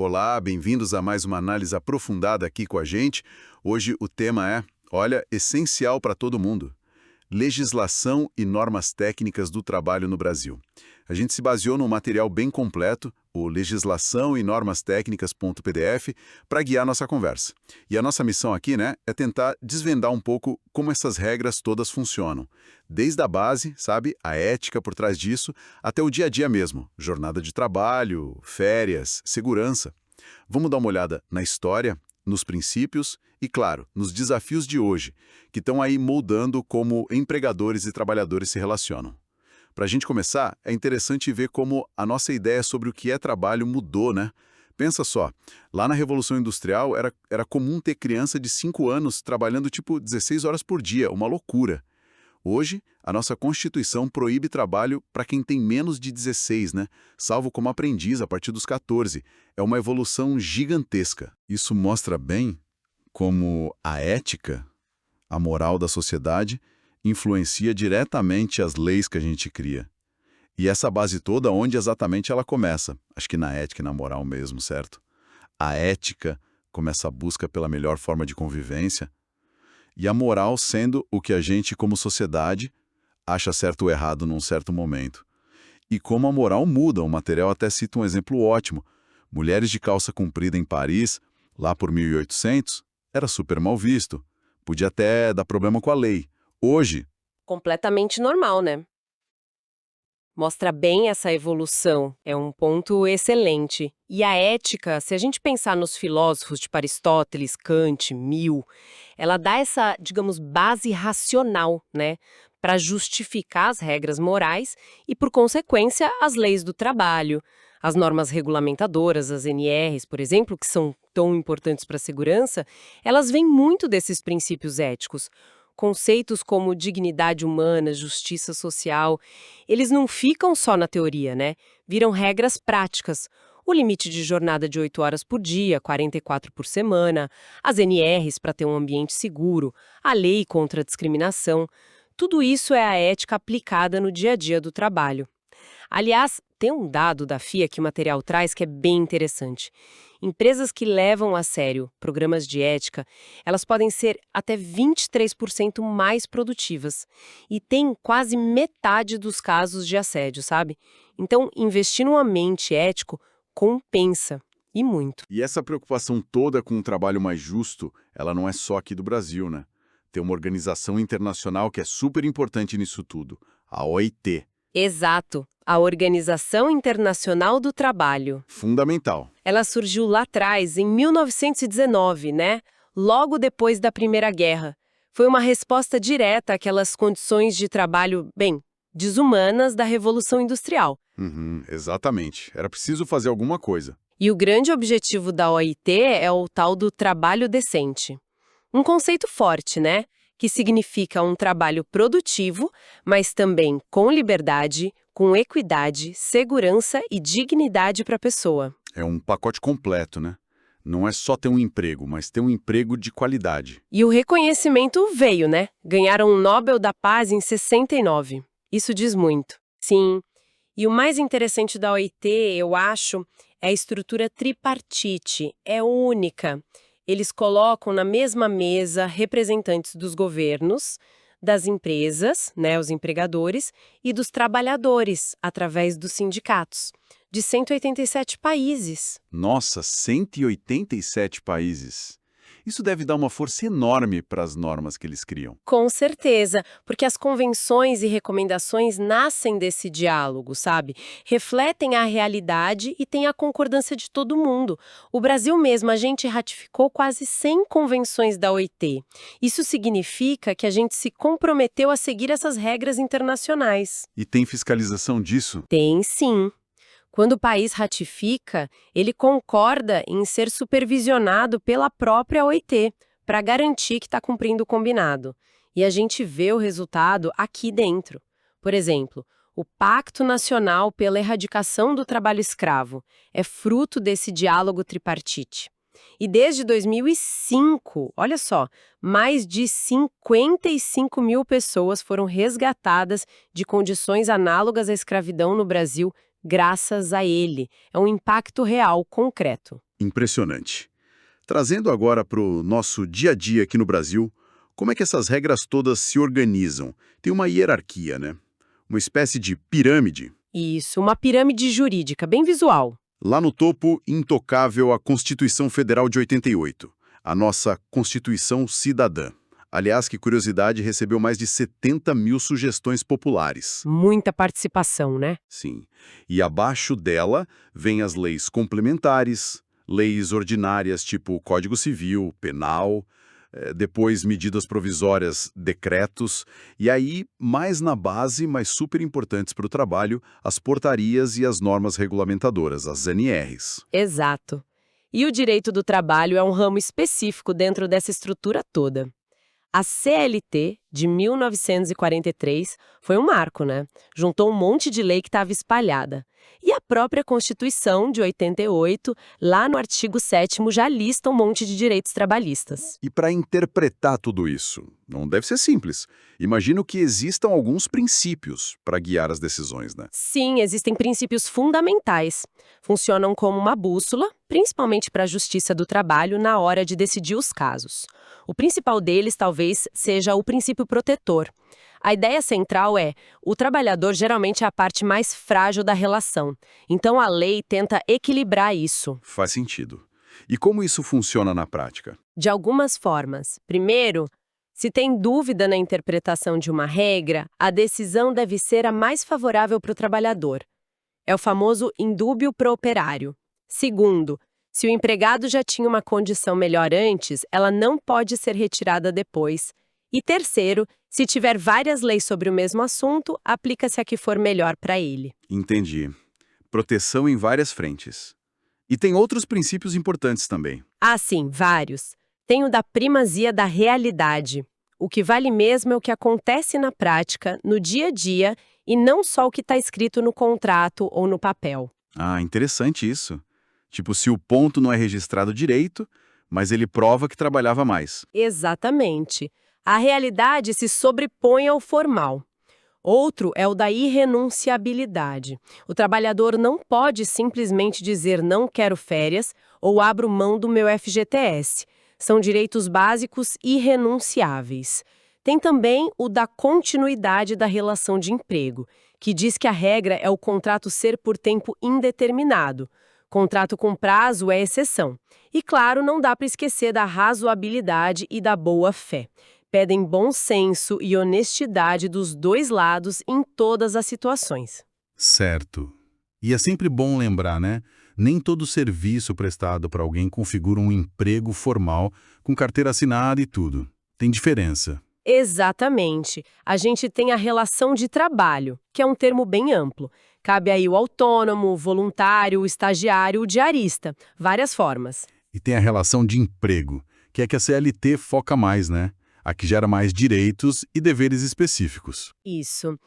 Olá, bem-vindos a mais uma análise aprofundada aqui com a gente. Hoje o tema é, olha, essencial para todo mundo. Legislação e normas técnicas do trabalho no Brasil. A gente se baseou num material bem completo, o legislação e normas técnicas.pdf, para guiar nossa conversa. E a nossa missão aqui, é tentar desvendar um pouco como essas regras todas funcionam. Desde a base, sabe, a ética por trás disso, até o dia a dia mesmo, jornada de trabalho, férias, segurança. Vamos dar uma olhada na história, nos princípios e, claro, nos desafios de hoje, que estão aí moldando como empregadores e trabalhadores se relacionam. Para a gente começar, é interessante ver como a nossa ideia sobre o que é trabalho mudou, né? Pensa só, lá na Revolução Industrial era comum ter criança de 5 anos trabalhando tipo 16 horas por dia, uma loucura. Hoje, a nossa Constituição proíbe trabalho para quem tem menos de 16, né? Salvo como aprendiz a partir dos 14. É uma evolução gigantesca. Isso mostra bem como a ética, a moral da sociedade, influencia diretamente as leis que a gente cria. E essa base toda, onde exatamente ela começa? Acho que na ética e na moral mesmo, certo? A ética começa a busca pela melhor forma de convivência, e a moral sendo o que a gente, como sociedade, acha certo ou errado num certo momento. E como a moral muda, o material até cita um exemplo ótimo. Mulheres de calça comprida em Paris, lá por 1800, era super mal visto. Podia até dar problema com a lei. Hoje, Completamente normal, né? Mostra bem essa evolução, é um ponto excelente. E a ética, se a gente pensar nos filósofos tipo Aristóteles, Kant, Mill, ela dá essa, digamos, base racional, né, para justificar as regras morais e, por consequência, as leis do trabalho. As normas regulamentadoras, as NRs, por exemplo, que são tão importantes para a segurança, elas vêm muito desses princípios éticos. Conceitos como dignidade humana, justiça social, eles não ficam só na teoria, né? Viram regras práticas. O limite de jornada de 8 horas por dia, 44 por semana, as NRs para ter um ambiente seguro, a lei contra a discriminação. Tudo isso é a ética aplicada no dia a dia do trabalho. Aliás, tem um dado da FIA que o material traz que é bem interessante. Empresas que levam a sério programas de ética, elas podem ser até 23% mais produtivas. E tem quase metade dos casos de assédio, sabe? Então, investir num ambiente ético compensa. E muito. e essa preocupação toda com um trabalho mais justo, ela não é só aqui do Brasil, né? Tem uma organização internacional que é super importante nisso tudo, a OIT. Exato. A Organização Internacional do Trabalho. Fundamental. Ela surgiu lá atrás, em 1919, né? Logo depois da Primeira Guerra. Foi uma resposta direta àquelas condições de trabalho, bem, desumanas da Revolução Industrial. Uhum, exatamente. Era preciso fazer alguma coisa. E o grande objetivo da OIT é o tal do trabalho decente. Um conceito forte, né? Que significa um trabalho produtivo, mas também com liberdade, com equidade, segurança e dignidade para a pessoa. É um pacote completo, né? Não é só ter um emprego, mas ter um emprego de qualidade. E o reconhecimento veio, né? Ganharam o Nobel da Paz em 69. Isso diz muito. Sim. E o mais interessante da OIT, eu acho, é a estrutura tripartite. É única. Eles colocam na mesma mesa representantes dos governos, das empresas, né, os empregadores, e dos trabalhadores, através dos sindicatos, de 187 países. Nossa, 187 países. Isso deve dar uma força enorme para as normas que eles criam. Com certeza, porque as convenções e recomendações nascem desse diálogo, sabe? Refletem a realidade e têm a concordância de todo mundo. O Brasil mesmo, a gente ratificou quase 100 convenções da OIT. Isso significa que a gente se comprometeu a seguir essas regras internacionais. E tem fiscalização disso? Tem sim. Quando o país ratifica, ele concorda em ser supervisionado pela própria OIT, para garantir que está cumprindo o combinado. E a gente vê o resultado aqui dentro. Por exemplo, o Pacto Nacional pela Erradicação do Trabalho Escravo é fruto desse diálogo tripartite. E desde 2005, olha só, mais de 55 mil pessoas foram resgatadas de condições análogas à escravidão no Brasil graças a ele. É um impacto real, concreto. Impressionante. Trazendo agora para o nosso dia a dia aqui no Brasil, como é que essas regras todas se organizam? Tem uma hierarquia, né? Uma espécie de pirâmide. Isso, uma pirâmide jurídica bem visual. Lá no topo, intocável, a Constituição Federal de 88, a nossa Constituição Cidadã. Aliás, que curiosidade, recebeu mais de 70 mil sugestões populares. Muita participação, né? Sim. E abaixo dela vem as leis complementares, leis ordinárias tipo Código Civil, Penal, depois medidas provisórias, decretos, e aí, mais na base, mas super importantes para o trabalho, as portarias e as normas regulamentadoras, as NRs. Exato. E o direito do trabalho é um ramo específico dentro dessa estrutura toda. A CLT, de 1943, foi um marco, né? Juntou um monte de lei que estava espalhada. E a própria Constituição, de 88, lá no artigo 7º, já lista um monte de direitos trabalhistas. E para interpretar tudo isso, não deve ser simples. Imagino que existam alguns princípios para guiar as decisões, né? Sim, existem princípios fundamentais. Funcionam como uma bússola, principalmente para a justiça do trabalho na hora de decidir os casos. O principal deles talvez seja o princípio protetor. A ideia central é: o trabalhador geralmente é a parte mais frágil da relação. Então a lei tenta equilibrar isso. Faz sentido. E como isso funciona na prática? De algumas formas. Primeiro, se tem dúvida na interpretação de uma regra, a decisão deve ser a mais favorável para o trabalhador. É o famoso in dubio pro operário. Segundo, se o empregado já tinha uma condição melhor antes, ela não pode ser retirada depois. E terceiro, se tiver várias leis sobre o mesmo assunto, aplica-se a que for melhor para ele. Entendi. Proteção em várias frentes. E tem outros princípios importantes também. Ah, sim, vários. Tem o da primazia da realidade. O que vale mesmo é o que acontece na prática, no dia a dia, e não só o que está escrito no contrato ou no papel. Ah, interessante isso. Tipo, se o ponto não é registrado direito, mas ele prova que trabalhava mais. Exatamente. A realidade se sobrepõe ao formal. Outro é o da irrenunciabilidade. O trabalhador não pode simplesmente dizer não quero férias ou abro mão do meu FGTS. São direitos básicos irrenunciáveis. Tem também o da continuidade da relação de emprego, que diz que a regra é o contrato ser por tempo indeterminado. Contrato com prazo é exceção. E, claro, não dá para esquecer da razoabilidade e da boa-fé. Pedem bom senso e honestidade dos dois lados em todas as situações. Certo. E é sempre bom lembrar, né? Nem todo serviço prestado para alguém configura um emprego formal, com carteira assinada e tudo. Tem diferença. Exatamente. A gente tem a relação de trabalho, que é um termo bem amplo. Cabe aí o autônomo, o voluntário, o estagiário, o diarista. Várias formas. E tem a relação de emprego, que é que a CLT foca mais, né? A que gera mais direitos e deveres específicos. Isso.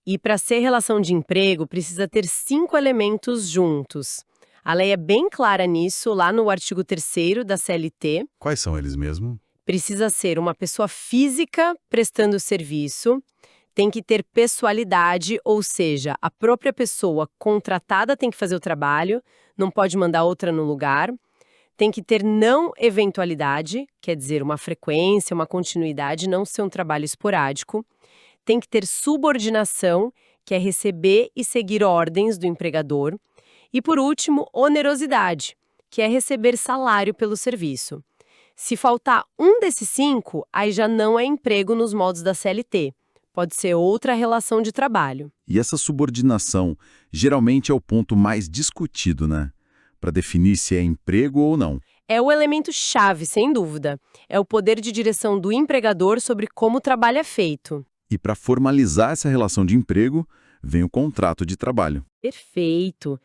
E para ser relação de emprego, precisa ter 5 elementos juntos. A lei é bem clara nisso, lá no artigo 3º da CLT. Quais são eles mesmo? Precisa ser uma pessoa física prestando serviço, tem que ter pessoalidade, ou seja, a própria pessoa contratada tem que fazer o trabalho, não pode mandar outra no lugar. Tem que ter não eventualidade, quer dizer, uma frequência, uma continuidade, não ser um trabalho esporádico. Tem que ter subordinação, que é receber e seguir ordens do empregador. E, por último, onerosidade, que é receber salário pelo serviço. Se faltar um desses 5, aí já não é emprego nos moldes da CLT. Pode ser outra relação de trabalho. E essa subordinação geralmente é o ponto mais discutido, né? Para definir se é emprego ou não. É o elemento-chave, sem dúvida. É o poder de direção do empregador sobre como o trabalho é feito. E para formalizar essa relação de emprego, vem o contrato de trabalho. Perfeito.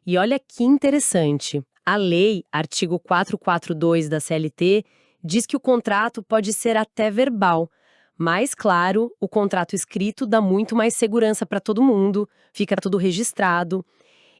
E olha que interessante. A lei, artigo 442 da CLT, diz que o contrato pode ser até verbal. Mas, claro, o contrato escrito dá muito mais segurança para todo mundo, fica tudo registrado.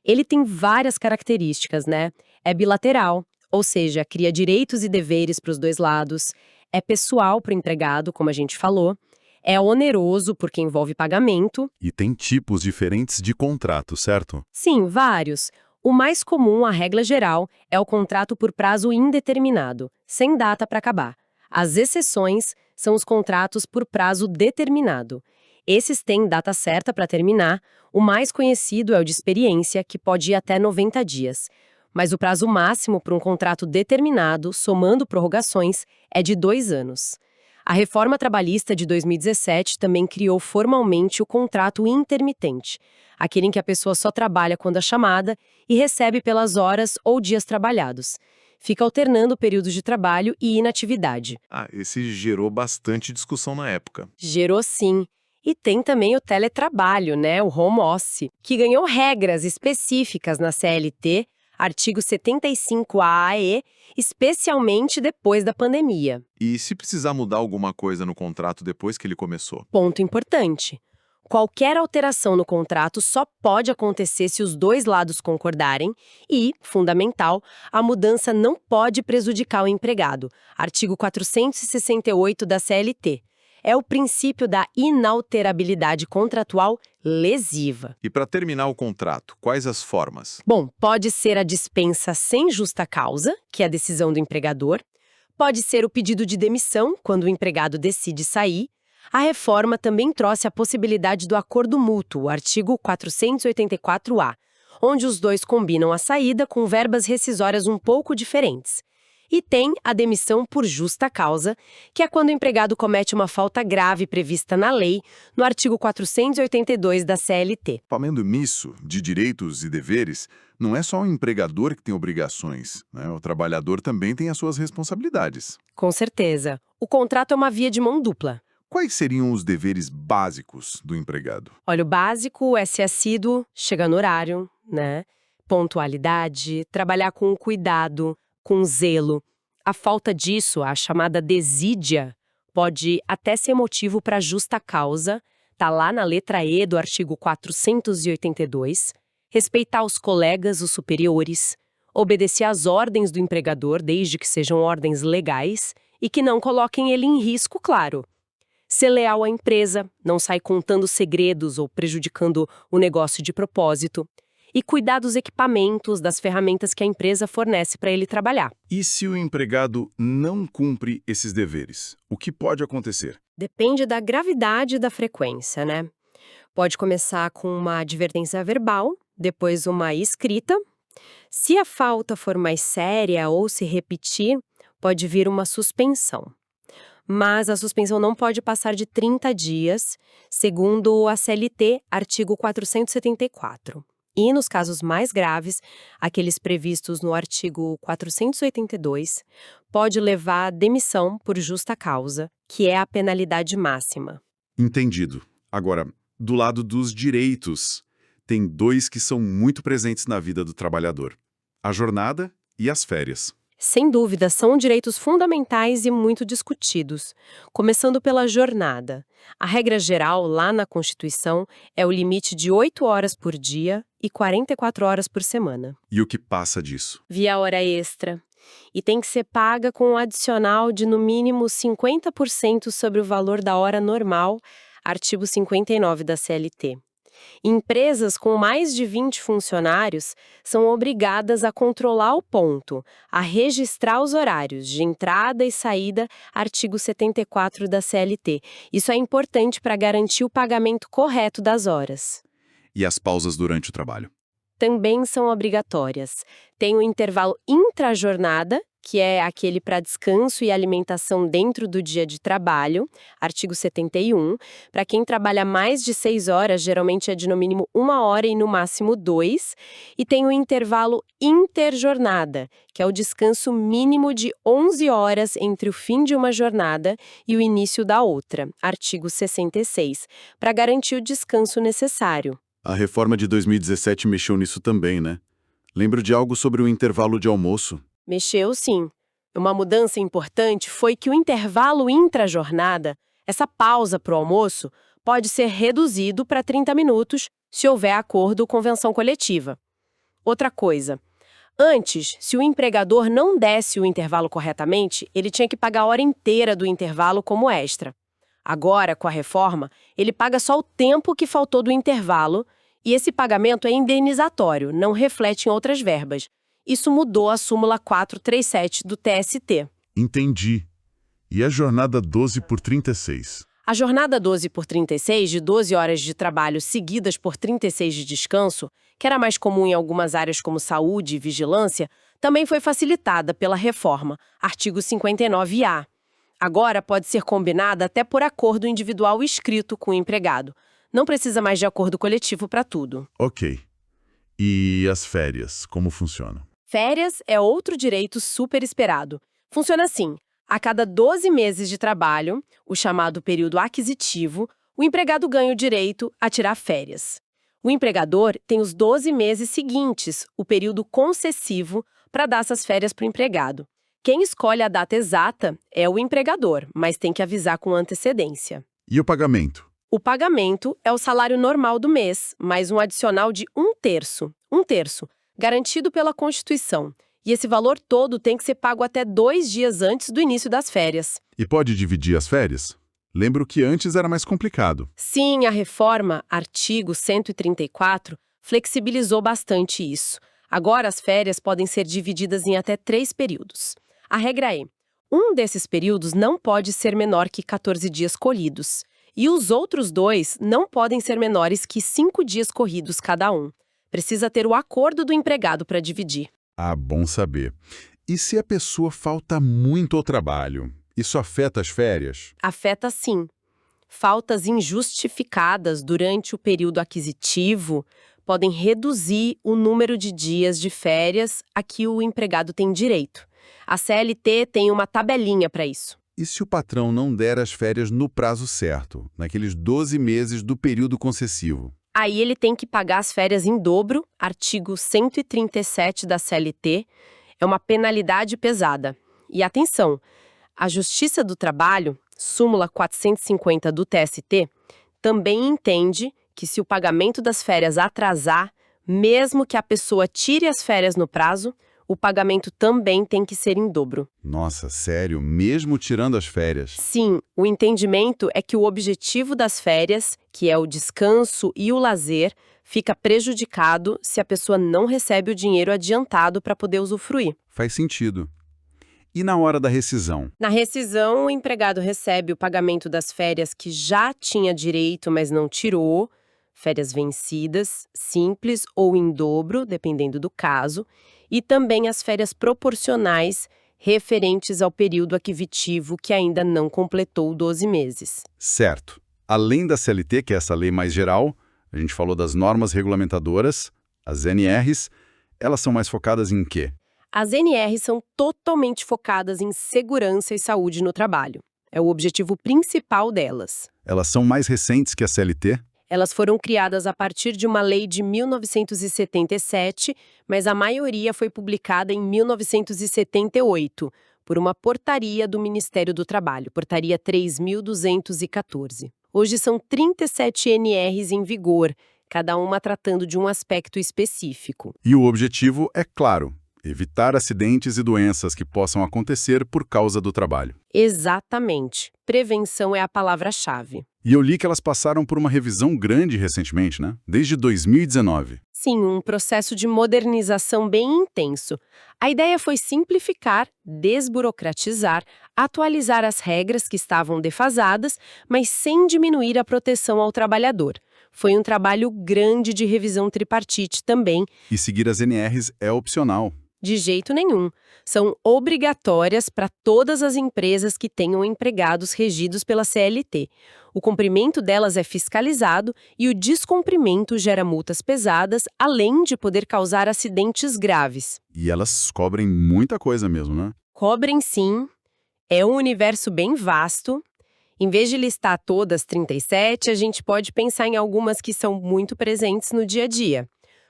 Ele tem várias características, né? É bilateral, ou seja, cria direitos e deveres para os dois lados. É pessoal para o empregado, como a gente falou. É oneroso, porque envolve pagamento. E tem tipos diferentes de contrato, certo? Sim, vários. O mais comum, a regra geral, é o contrato por prazo indeterminado, sem data para acabar. As exceções são os contratos por prazo determinado. Esses têm data certa para terminar. O mais conhecido é o de experiência, que pode ir até 90 dias. Mas o prazo máximo para um contrato determinado, somando prorrogações, é de 2 anos. A reforma trabalhista de 2017 também criou formalmente o contrato intermitente, aquele em que a pessoa só trabalha quando é chamada e recebe pelas horas ou dias trabalhados. Fica alternando períodos de trabalho e inatividade. Esse gerou bastante discussão na época. Gerou sim. E tem também o teletrabalho, né, o home office, que ganhou regras específicas na CLT, artigo 75A-AE, especialmente depois da pandemia. E se precisar mudar alguma coisa no contrato depois que ele começou? Ponto importante. Qualquer alteração no contrato só pode acontecer se os dois lados concordarem e, fundamental, a mudança não pode prejudicar o empregado. Artigo 468 da CLT. É o princípio da inalterabilidade contratual lesiva. E para terminar o contrato, quais as formas? Bom, pode ser a dispensa sem justa causa, que é a decisão do empregador. Pode ser o pedido de demissão, quando o empregado decide sair. A reforma também trouxe a possibilidade do acordo mútuo, artigo 484-A, onde os dois combinam a saída com verbas rescisórias um pouco diferentes. E tem a demissão por justa causa, que é quando o empregado comete uma falta grave prevista na lei, no artigo 482 da CLT. Falando nisso, de direitos e deveres, não é só o empregador que tem obrigações, né? O trabalhador também tem as suas responsabilidades. Com certeza. O contrato é uma via de mão dupla. Quais seriam os deveres básicos do empregado? Olha, o básico é ser assíduo, chegar no horário, né? Pontualidade, trabalhar com cuidado, com zelo. A falta disso, a chamada desídia, pode até ser motivo para justa causa, tá lá na letra E do artigo 482, respeitar os colegas, os superiores, obedecer às ordens do empregador, desde que sejam ordens legais, e que não coloquem ele em risco, claro. Ser leal à empresa, não sair contando segredos ou prejudicando o negócio de propósito. E cuidar dos equipamentos, das ferramentas que a empresa fornece para ele trabalhar. E se o empregado não cumpre esses deveres? O que pode acontecer? Depende da gravidade e da frequência, né? Pode começar com uma advertência verbal, depois uma escrita. Se a falta for mais séria ou se repetir, pode vir uma suspensão. Mas a suspensão não pode passar de 30 dias, segundo a CLT, artigo 474. E nos casos mais graves, aqueles previstos no artigo 482, pode levar à demissão por justa causa, que é a penalidade máxima. Entendido. Agora, do lado dos direitos, tem dois que são muito presentes na vida do trabalhador: a jornada e as férias. Sem dúvida, são direitos fundamentais e muito discutidos. Começando pela jornada. A regra geral, lá na Constituição, é o limite de 8 horas por dia e 44 horas por semana. E o que passa disso? Via hora extra. E tem que ser paga com um adicional de, no mínimo, 50% sobre o valor da hora normal, artigo 59 da CLT. Empresas com mais de 20 funcionários são obrigadas a controlar o ponto, a registrar os horários de entrada e saída, artigo 74 da CLT. Isso é importante para garantir o pagamento correto das horas. E as pausas durante o trabalho? Também são obrigatórias. Tem o intervalo intrajornada, que é aquele para descanso e alimentação dentro do dia de trabalho, artigo 71. Para quem trabalha mais de 6 horas, geralmente é de no mínimo 1 hora e no máximo 2. E tem o intervalo interjornada, que é o descanso mínimo de 11 horas entre o fim de uma jornada e o início da outra, artigo 66, para garantir o descanso necessário. A reforma de 2017 mexeu nisso também, né? Lembro de algo sobre o intervalo de almoço. Mexeu, sim. Uma mudança importante foi que o intervalo intrajornada, essa pausa para o almoço, pode ser reduzido para 30 minutos se houver acordo ou convenção coletiva. Outra coisa, antes, se o empregador não desse o intervalo corretamente, ele tinha que pagar a hora inteira do intervalo como extra. Agora, com a reforma, ele paga só o tempo que faltou do intervalo E esse pagamento é indenizatório, não reflete em outras verbas. Isso mudou a súmula 437 do TST. Entendi. E a jornada 12 por 36? A jornada 12 por 36, de 12 horas de trabalho seguidas por 36 de descanso, que era mais comum em algumas áreas como saúde e vigilância, também foi facilitada pela reforma, artigo 59A. Agora pode ser combinada até por acordo individual escrito com o empregado. Não precisa mais de acordo coletivo para tudo. Ok. E as férias, como funcionam? Férias é outro direito super esperado. Funciona assim: a cada 12 meses de trabalho, o chamado período aquisitivo, o empregado ganha o direito a tirar férias. O empregador tem os 12 meses seguintes, o período concessivo, para dar essas férias para o empregado. Quem escolhe a data exata é o empregador, mas tem que avisar com antecedência. E o pagamento? O pagamento é o salário normal do mês, mais um adicional de 1/3, garantido pela Constituição. E esse valor todo tem que ser pago até 2 dias antes do início das férias. E pode dividir as férias? Lembro que antes era mais complicado. Sim, a reforma, artigo 134, flexibilizou bastante isso. Agora as férias podem ser divididas em até 3 períodos. A regra é: um desses períodos não pode ser menor que 14 dias corridos. E os outros 2 não podem ser menores que 5 dias corridos cada um. Precisa ter o acordo do empregado para dividir. Ah, bom saber. E se a pessoa falta muito ao trabalho? Isso afeta as férias? Afeta sim. Faltas injustificadas durante o período aquisitivo podem reduzir o número de dias de férias a que o empregado tem direito. A CLT tem uma tabelinha para isso. E se o patrão não der as férias no prazo certo, naqueles 12 meses do período concessivo? Aí ele tem que pagar as férias em dobro, artigo 137 da CLT, é uma penalidade pesada. E atenção, a Justiça do Trabalho, súmula 450 do TST, também entende que se o pagamento das férias atrasar, mesmo que a pessoa tire as férias no prazo, o pagamento também tem que ser em dobro. Nossa, sério? Mesmo tirando as férias? Sim, o entendimento é que o objetivo das férias, que é o descanso e o lazer, fica prejudicado se a pessoa não recebe o dinheiro adiantado para poder usufruir. Faz sentido. E na hora da rescisão? Na rescisão, o empregado recebe o pagamento das férias que já tinha direito, mas não tirou, férias vencidas, simples ou em dobro, dependendo do caso, e também as férias proporcionais referentes ao período aquisitivo que ainda não completou 12 meses. Certo. Além da CLT, que é essa lei mais geral, a gente falou das normas regulamentadoras, as NRs, elas são mais focadas em quê? As NRs são totalmente focadas em segurança e saúde no trabalho. É o objetivo principal delas. Elas são mais recentes que a CLT? Elas foram criadas a partir de uma lei de 1977, mas a maioria foi publicada em 1978, por uma portaria do Ministério do Trabalho, portaria 3.214. Hoje são 37 NRs em vigor, cada uma tratando de um aspecto específico. E o objetivo é claro: evitar acidentes e doenças que possam acontecer por causa do trabalho. Exatamente. Prevenção é a palavra-chave. E eu li que elas passaram por uma revisão grande recentemente, né? Desde 2019. Sim, um processo de modernização bem intenso. A ideia foi simplificar, desburocratizar, atualizar as regras que estavam defasadas, mas sem diminuir a proteção ao trabalhador. Foi um trabalho grande de revisão tripartite também. E seguir as NRs é opcional. De jeito nenhum. São obrigatórias para todas as empresas que tenham empregados regidos pela CLT. O cumprimento delas é fiscalizado e o descumprimento gera multas pesadas, além de poder causar acidentes graves. E elas cobrem muita coisa mesmo, né? Cobrem sim. É um universo bem vasto. Em vez de listar todas 37, a gente pode pensar em algumas que são muito presentes no dia a dia.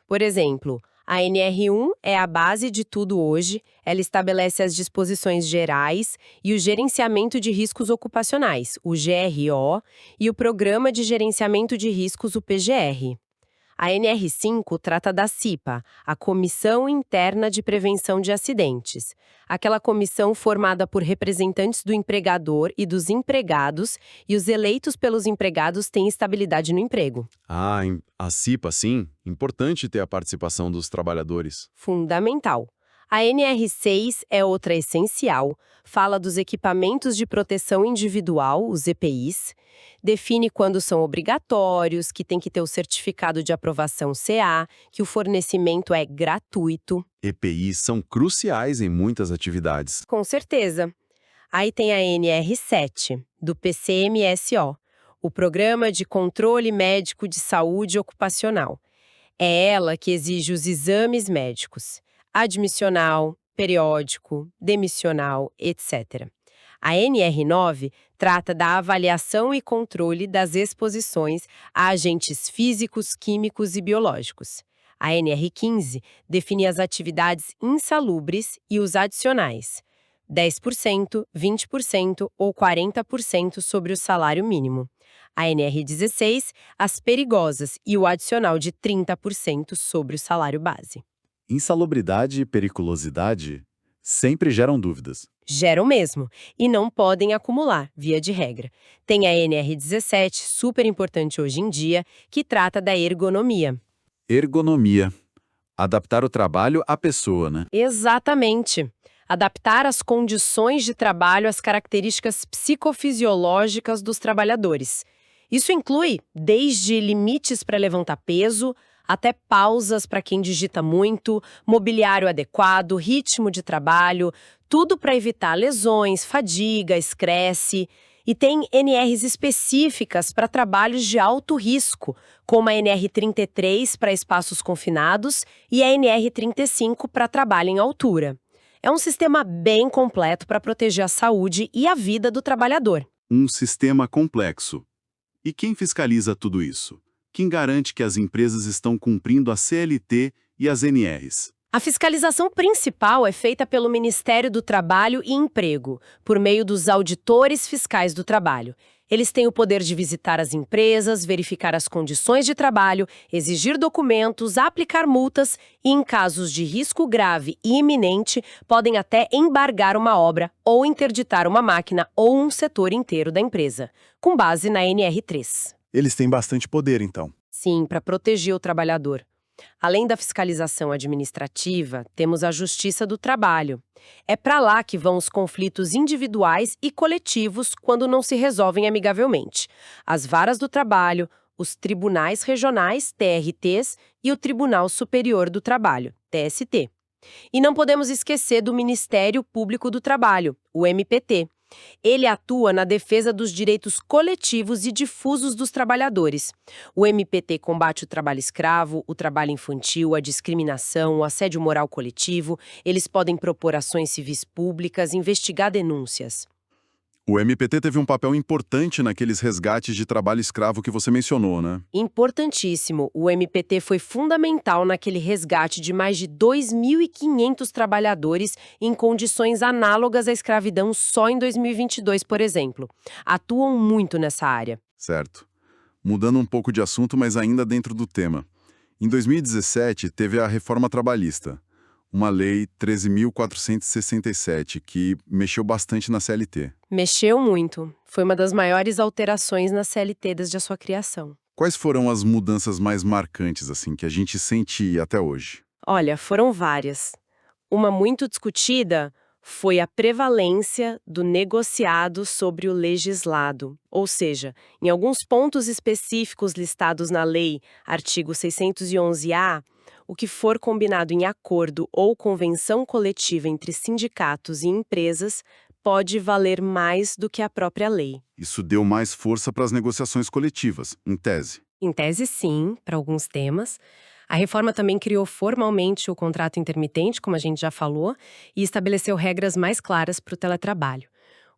Por exemplo, a NR1 é a base de tudo hoje, ela estabelece as disposições gerais e o gerenciamento de riscos ocupacionais, o GRO, e o Programa de Gerenciamento de Riscos, o PGR. A NR5 trata da CIPA, a Comissão Interna de Prevenção de Acidentes. Aquela comissão formada por representantes do empregador e dos empregados, e os eleitos pelos empregados têm estabilidade no emprego. A CIPA, sim. Importante ter a participação dos trabalhadores. Fundamental. A NR6 é outra essencial, fala dos equipamentos de proteção individual, os EPIs, define quando são obrigatórios, que tem que ter o certificado de aprovação CA, que o fornecimento é gratuito. EPIs são cruciais em muitas atividades. Com certeza. Aí tem a NR7, do PCMSO, o Programa de Controle Médico de Saúde Ocupacional. É ela que exige os exames médicos, admissional, periódico, demissional, etc. A NR9 trata da avaliação e controle das exposições a agentes físicos, químicos e biológicos. A NR15 define as atividades insalubres e os adicionais, 10%, 20% ou 40% sobre o salário mínimo. A NR16, as perigosas e o adicional de 30% sobre o salário base. Insalubridade e periculosidade sempre geram dúvidas. Geram mesmo, e não podem acumular, via de regra. Tem a NR17, super importante hoje em dia, que trata da ergonomia. Ergonomia. Adaptar o trabalho à pessoa, né? Exatamente. Adaptar as condições de trabalho às características psicofisiológicas dos trabalhadores. Isso inclui desde limites para levantar peso, até pausas para quem digita muito, mobiliário adequado, ritmo de trabalho, tudo para evitar lesões, fadiga, estresse. E tem NRs específicas para trabalhos de alto risco, como a NR33 para espaços confinados e a NR35 para trabalho em altura. É um sistema bem completo para proteger a saúde e a vida do trabalhador. Um sistema complexo. E quem fiscaliza tudo isso? Quem garante que as empresas estão cumprindo a CLT e as NRs? A fiscalização principal é feita pelo Ministério do Trabalho e Emprego, por meio dos auditores fiscais do trabalho. Eles têm o poder de visitar as empresas, verificar as condições de trabalho, exigir documentos, aplicar multas e, em casos de risco grave e iminente, podem até embargar uma obra ou interditar uma máquina ou um setor inteiro da empresa, com base na NR3. Eles têm bastante poder, então. Sim, para proteger o trabalhador. Além da fiscalização administrativa, temos a Justiça do Trabalho. É para lá que vão os conflitos individuais e coletivos quando não se resolvem amigavelmente. As varas do trabalho, os tribunais regionais, TRTs, e o Tribunal Superior do Trabalho, TST. E não podemos esquecer do Ministério Público do Trabalho, o MPT. Ele atua na defesa dos direitos coletivos e difusos dos trabalhadores. O MPT combate o trabalho escravo, o trabalho infantil, a discriminação, o assédio moral coletivo. Eles podem propor ações civis públicas, investigar denúncias. O MPT teve um papel importante naqueles resgates de trabalho escravo que você mencionou, né? Importantíssimo. O MPT foi fundamental naquele resgate de mais de 2.500 trabalhadores em condições análogas à escravidão só em 2022, por exemplo. Atuam muito nessa área. Certo. Mudando um pouco de assunto, mas ainda dentro do tema. Em 2017, teve a reforma trabalhista, uma lei 13.467, que mexeu bastante na CLT. Mexeu muito. Foi uma das maiores alterações na CLT desde a sua criação. Quais foram as mudanças mais marcantes, assim, que a gente sente até hoje? Olha, foram várias. Uma muito discutida foi a prevalência do negociado sobre o legislado. Ou seja, em alguns pontos específicos listados na lei, artigo 611-A, o que for combinado em acordo ou convenção coletiva entre sindicatos e empresas pode valer mais do que a própria lei. Isso deu mais força para as negociações coletivas, em tese. Em tese, sim, para alguns temas. A reforma também criou formalmente o contrato intermitente, como a gente já falou, e estabeleceu regras mais claras para o teletrabalho.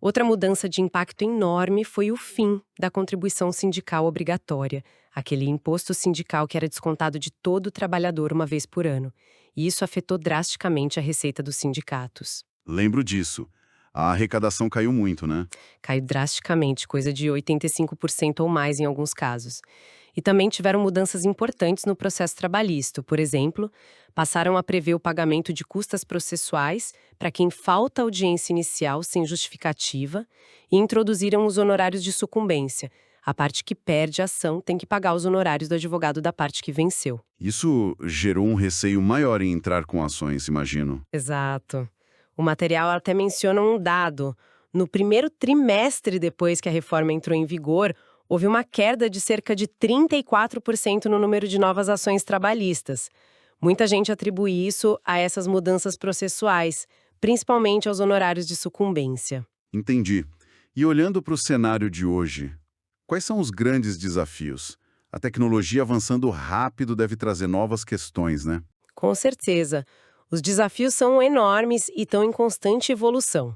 Outra mudança de impacto enorme foi o fim da contribuição sindical obrigatória, aquele imposto sindical que era descontado de todo trabalhador uma vez por ano. E isso afetou drasticamente a receita dos sindicatos. Lembro disso. A arrecadação caiu muito, né? Caiu drasticamente, coisa de 85% ou mais em alguns casos. E também tiveram mudanças importantes no processo trabalhista. Por exemplo, passaram a prever o pagamento de custas processuais para quem falta audiência inicial sem justificativa e introduziram os honorários de sucumbência. A parte que perde a ação tem que pagar os honorários do advogado da parte que venceu. Isso gerou um receio maior em entrar com ações, imagino. Exato. O material até menciona um dado. No primeiro trimestre depois que a reforma entrou em vigor, houve uma queda de cerca de 34% no número de novas ações trabalhistas. Muita gente atribui isso a essas mudanças processuais, principalmente aos honorários de sucumbência. Entendi. E olhando para o cenário de hoje, quais são os grandes desafios? A tecnologia avançando rápido deve trazer novas questões, né? Com certeza. Os desafios são enormes e estão em constante evolução.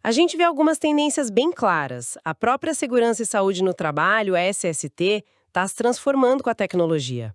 A gente vê algumas tendências bem claras. A própria Segurança e Saúde no Trabalho, a SST, está se transformando com a tecnologia.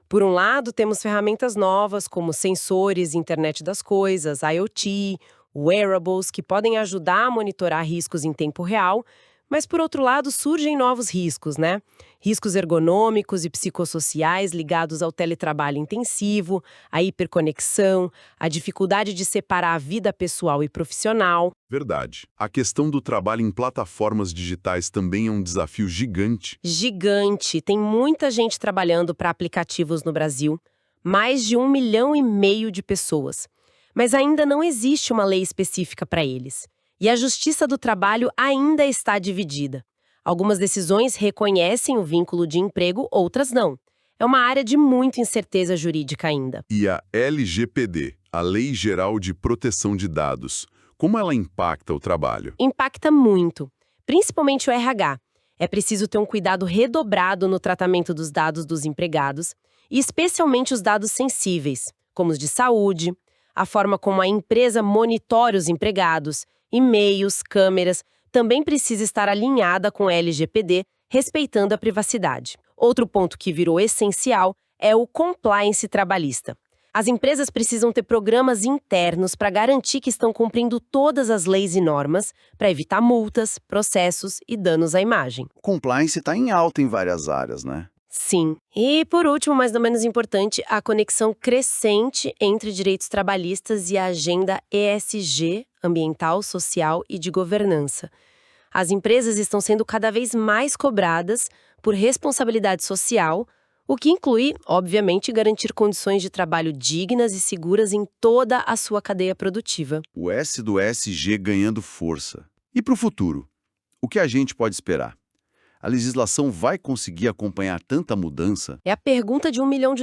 Por um lado, temos ferramentas novas como sensores, internet das coisas, IoT, wearables, que podem ajudar a monitorar riscos em tempo real, mas por outro lado surgem novos riscos, né? Riscos ergonômicos e psicossociais ligados ao teletrabalho intensivo, à hiperconexão, à dificuldade de separar a vida pessoal e profissional. Verdade. A questão do trabalho em plataformas digitais também é um desafio gigante. Gigante. Tem muita gente trabalhando para aplicativos no Brasil. Mais de 1,5 milhão de pessoas. Mas ainda não existe uma lei específica para eles. E a Justiça do Trabalho ainda está dividida. Algumas decisões reconhecem o vínculo de emprego, outras não. É uma área de muita incerteza jurídica ainda. E a LGPD, a Lei Geral de Proteção de Dados, como ela impacta o trabalho? Impacta muito, principalmente o RH. É preciso ter um cuidado redobrado no tratamento dos dados dos empregados, e especialmente os dados sensíveis, como os de saúde, a forma como a empresa monitora os empregados, e-mails, câmeras, também precisa estar alinhada com a LGPD, respeitando a privacidade. Outro ponto que virou essencial é o compliance trabalhista. As empresas precisam ter programas internos para garantir que estão cumprindo todas as leis e normas, para evitar multas, processos e danos à imagem. Compliance está em alta em várias áreas, né? Sim. E, por último, mas não menos importante, a conexão crescente entre direitos trabalhistas e a agenda ESG, ambiental, social e de governança. As empresas estão sendo cada vez mais cobradas por responsabilidade social, o que inclui, obviamente, garantir condições de trabalho dignas e seguras em toda a sua cadeia produtiva. O S do ESG ganhando força. E para o futuro? O que a gente pode esperar? A legislação vai conseguir acompanhar tanta mudança? É a pergunta de $1 milhão,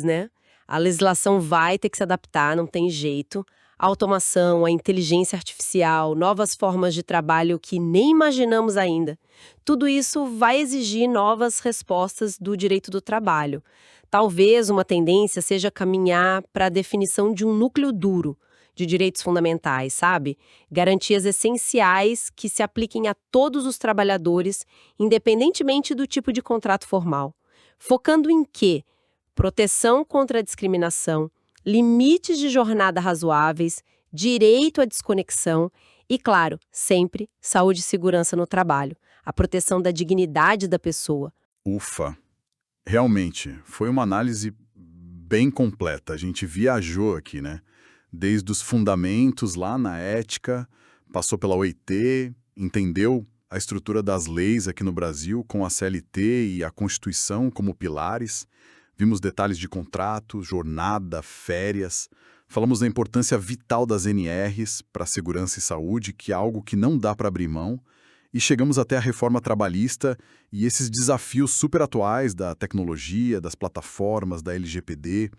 né? A legislação vai ter que se adaptar, não tem jeito. A automação, a inteligência artificial, novas formas de trabalho que nem imaginamos ainda. Tudo isso vai exigir novas respostas do direito do trabalho. Talvez uma tendência seja caminhar para a definição de um núcleo duro de direitos fundamentais, sabe? Garantias essenciais que se apliquem a todos os trabalhadores, independentemente do tipo de contrato formal. Focando em quê? Proteção contra a discriminação, limites de jornada razoáveis, direito à desconexão e, claro, sempre saúde e segurança no trabalho, a proteção da dignidade da pessoa. Ufa! Realmente, foi uma análise bem completa. A gente viajou aqui, né? Desde os fundamentos lá na ética, passou pela OIT, entendeu a estrutura das leis aqui no Brasil com a CLT e a Constituição como pilares. Vimos detalhes de contrato, jornada, férias. Falamos da importância vital das NRs para segurança e saúde, que é algo que não dá para abrir mão. E chegamos até a reforma trabalhista e esses desafios super atuais da tecnologia, das plataformas, da LGPD.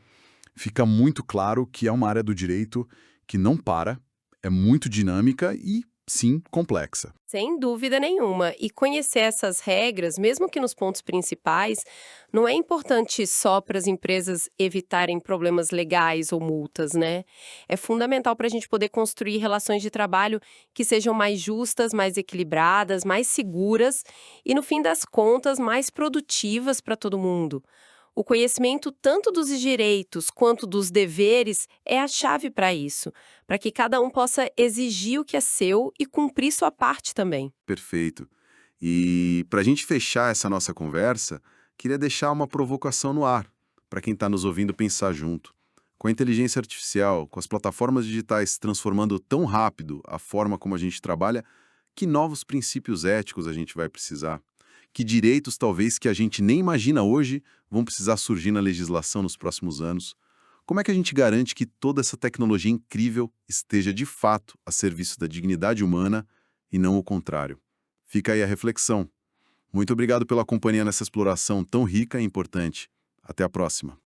Fica muito claro que é uma área do direito que não para, é muito dinâmica e, sim, complexa. Sem dúvida nenhuma. E conhecer essas regras, mesmo que nos pontos principais, não é importante só para as empresas evitarem problemas legais ou multas, né? É fundamental para a gente poder construir relações de trabalho que sejam mais justas, mais equilibradas, mais seguras e, no fim das contas, mais produtivas para todo mundo. O conhecimento tanto dos direitos quanto dos deveres é a chave para isso, para que cada um possa exigir o que é seu e cumprir sua parte também. Perfeito. E para a gente fechar essa nossa conversa, queria deixar uma provocação no ar, para quem está nos ouvindo pensar junto. Com a inteligência artificial, com as plataformas digitais transformando tão rápido a forma como a gente trabalha, que novos princípios éticos a gente vai precisar? Que direitos, talvez, que a gente nem imagina hoje, vão precisar surgir na legislação nos próximos anos? Como é que a gente garante que toda essa tecnologia incrível esteja, de fato, a serviço da dignidade humana e não o contrário? Fica aí a reflexão. Muito obrigado pela companhia nessa exploração tão rica e importante. Até a próxima.